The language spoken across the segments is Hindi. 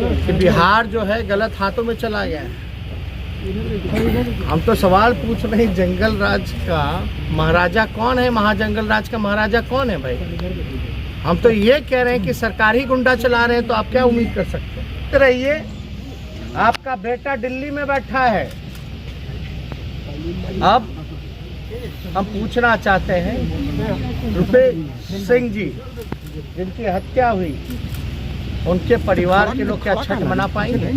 कि बिहार जो है गलत हाथों में चला गया है। हम तो सवाल पूछ रहे हैं, जंगल राज का महाराजा कौन है? महाजंगल राज का महाराजा कौन है भाई? हम तो ये कह रहे हैं कि सरकार ही गुंडा चला रहे हैं, तो आप क्या उम्मीद कर सकते हैं? रहिए, आपका बेटा दिल्ली में बैठा है। अब हम पूछना चाहते हैं, रुपेश सिंह जी जिनकी हत्या हुई, उनके परिवार के लोग क्या छठ मना पाएंगे?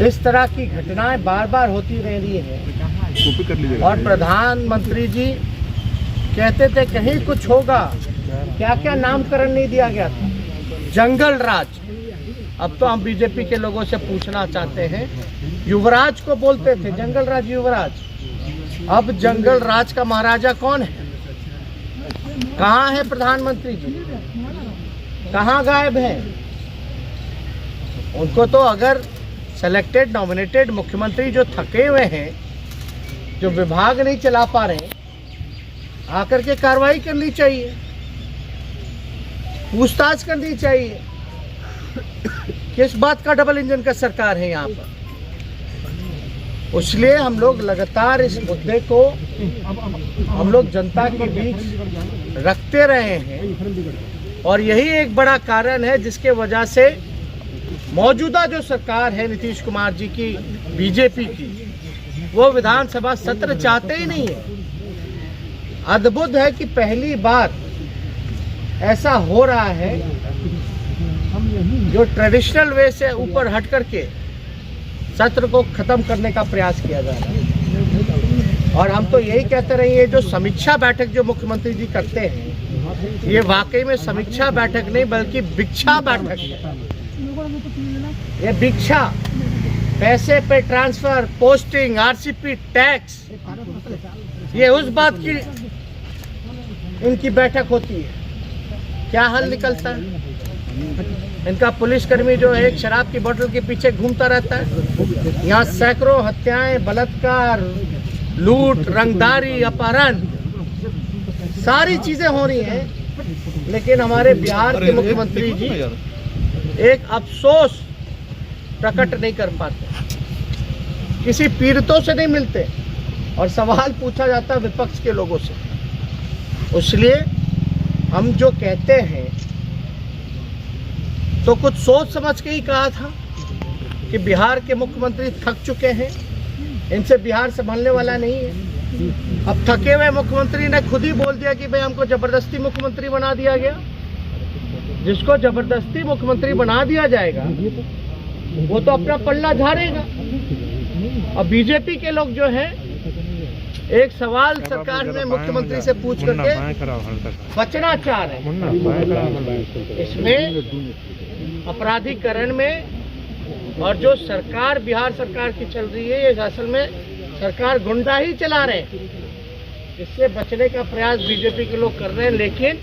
इस तरह की घटनाएं बार बार होती रह रही है। और प्रधानमंत्री जी कहते थे कहीं कुछ होगा, क्या क्या नामकरण नहीं दिया गया था, जंगल राज। अब तो हम बीजेपी के लोगों से पूछना चाहते हैं, युवराज को बोलते थे जंगल राज युवराज, अब जंगल राज का महाराजा कौन है? कहाँ है प्रधानमंत्री जी? कहाँ गायब है? उनको तो अगर सेलेक्टेड नॉमिनेटेड मुख्यमंत्री जो थके हुए हैं, जो विभाग नहीं चला पा रहे, आकर के कार्रवाई करनी चाहिए, पूछताछ करनी चाहिए। किस बात का डबल इंजन का सरकार है यहाँ पर? इसलिए हम लोग लगातार इस मुद्दे को हम लोग जनता के बीच रखते रहे हैं, और यही एक बड़ा कारण है जिसके वजह से मौजूदा जो सरकार है नीतीश कुमार जी की, बीजेपी की, वो विधानसभा सत्र चाहते ही नहीं है। अद्भुत है कि पहली बार ऐसा हो रहा है जो ट्रेडिशनल वे से ऊपर हट करके सत्र को खत्म करने का प्रयास किया जा रहा है। और हम तो यही कहते रहे, ये जो समीक्षा बैठक जो मुख्यमंत्री जी करते हैं, ये वाकई में समीक्षा बैठक नहीं बल्कि भिक्षा बैठक है। ये भिक्षा, पैसे पे ट्रांसफर, पोस्टिंग, आरसीपी, टैक्स, ये उस बात की इनकी बैठक होती है। क्या हल निकलता है? इनका पुलिसकर्मी जो है एक शराब की बोतल के पीछे घूमता रहता है। यहाँ सैकड़ों हत्याएं, बलात्कार, लूट, रंगदारी, अपहरण, सारी चीजें हो रही हैं, लेकिन हमारे बिहार के मुख्यमंत्री जी एक अफसोस प्रकट नहीं कर पाते, किसी पीड़ितों से नहीं मिलते, और सवाल पूछा जाता है विपक्ष के लोगों से। इसलिए हम जो कहते हैं तो कुछ सोच समझ के ही कहा था कि बिहार के मुख्यमंत्री थक चुके हैं, इनसे बिहार संभालने वाला नहीं है। अब थके हुए मुख्यमंत्री ने खुद ही बोल दिया कि भाई हमको जबरदस्ती मुख्यमंत्री बना दिया गया। जिसको जबरदस्ती मुख्यमंत्री बना दिया जाएगा वो तो अपना पल्ला झाड़ेगा। और बीजेपी के लोग जो हैं, एक सवाल सरकार ने मुख्यमंत्री से पूछ करके बचना चाह रहे हैं। इसमें अपराधीकरण में, और जो सरकार बिहार सरकार की चल रही है, ये असल में सरकार गुंडा ही चला रहे हैं। इससे बचने का प्रयास बीजेपी के लोग कर रहे हैं, लेकिन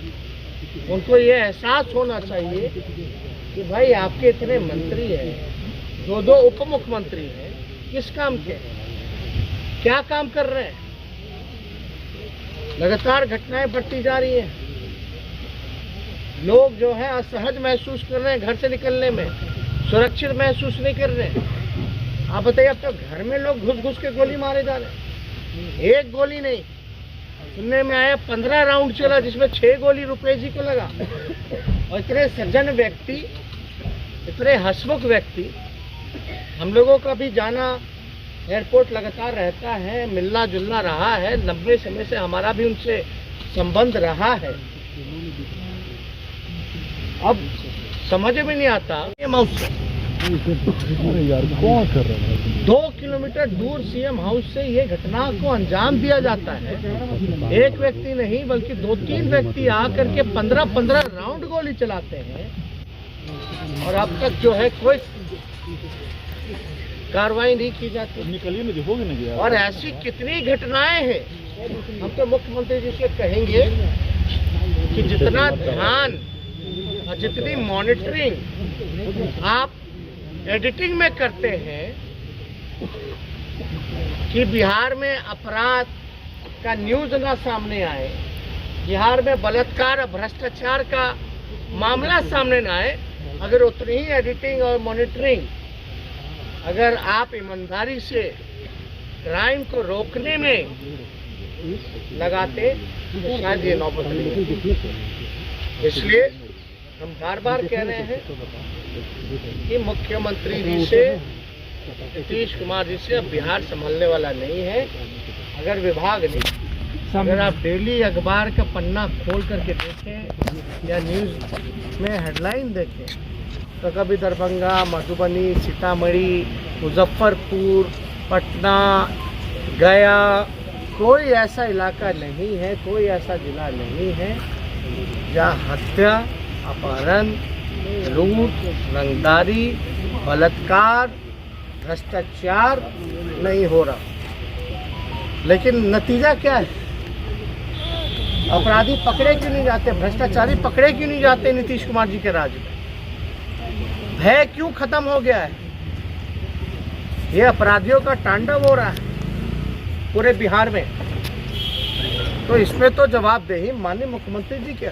उनको ये एहसास होना चाहिए कि भाई आपके इतने मंत्री हैं, दो उप मुख्यमंत्री हैं, किस काम के, क्या काम कर रहे हैं? लगातार घटनाएं बढ़ती जा रही हैं। लोग जो है असहज महसूस कर रहे हैं, घर से निकलने में सुरक्षित महसूस नहीं कर रहे हैं। आप बताइए, अब तो घर में लोग घुस घुस के गोली मारे जा रहे हैं। एक गोली नहीं, सुनने में आया 15 राउंड चला, जिसमें 6 गोली रुपेश जी को लगा। और इतने सज्जन व्यक्ति, इतने हंसमुख व्यक्ति, हम लोगों का भी जाना एयरपोर्ट लगातार रहता है, मिलना जुलना रहा है, लंबे समय से हमारा भी उनसे संबंध रहा है। अब समझ में नहीं आता, ये हाउस से यार कौन कर रहा है? 2 किलोमीटर दूर सीएम हाउस से ये घटना को अंजाम दिया जाता है। एक व्यक्ति नहीं बल्कि 2-3 व्यक्ति आकर के 15-15 राउंड गोली चलाते हैं, और अब तक जो है कोई कार्रवाई नहीं की जाती। निकलिए नहीं, दिखोगे नहीं यार। और ऐसी कितनी घटनाएं हैं। हम तो मुख्यमंत्री जी से कहेंगे कि जितना ध्यान और जितनी मॉनिटरिंग आप एडिटिंग में करते हैं कि बिहार में अपराध का न्यूज ना सामने आए, बिहार में बलात्कार और भ्रष्टाचार का मामला सामने ना आए, अगर उतनी ही एडिटिंग और मॉनिटरिंग अगर आप ईमानदारी से क्राइम को रोकने में लगाते तो शायद ये नौबत नहीं। इसलिए हम बार बार कह रहे हैं कि मुख्यमंत्री जी से, नीतीश कुमार जी से अब बिहार संभालने वाला नहीं है। अगर विभाग ने, अगर आप डेली अखबार का पन्ना खोल करके देखें या न्यूज़ में हेडलाइन देखें तो कभी दरभंगा, मधुबनी, सीतामढ़ी, मुजफ्फरपुर, पटना, गया, कोई ऐसा इलाका नहीं है, कोई ऐसा जिला नहीं है जहाँ हत्या, अपहरण, लूट, रंगदारी, बलात्कार, भ्रष्टाचार नहीं हो रहा। लेकिन नतीजा क्या है? अपराधी पकड़े क्यों नहीं जाते? भ्रष्टाचारी पकड़े क्यों नहीं जाते? नीतीश कुमार जी के राज में भय क्यों खत्म हो गया है? ये अपराधियों का तांडव हो रहा है पूरे बिहार में। तो इसमें तो जवाबदेही माननीय मुख्यमंत्री जी के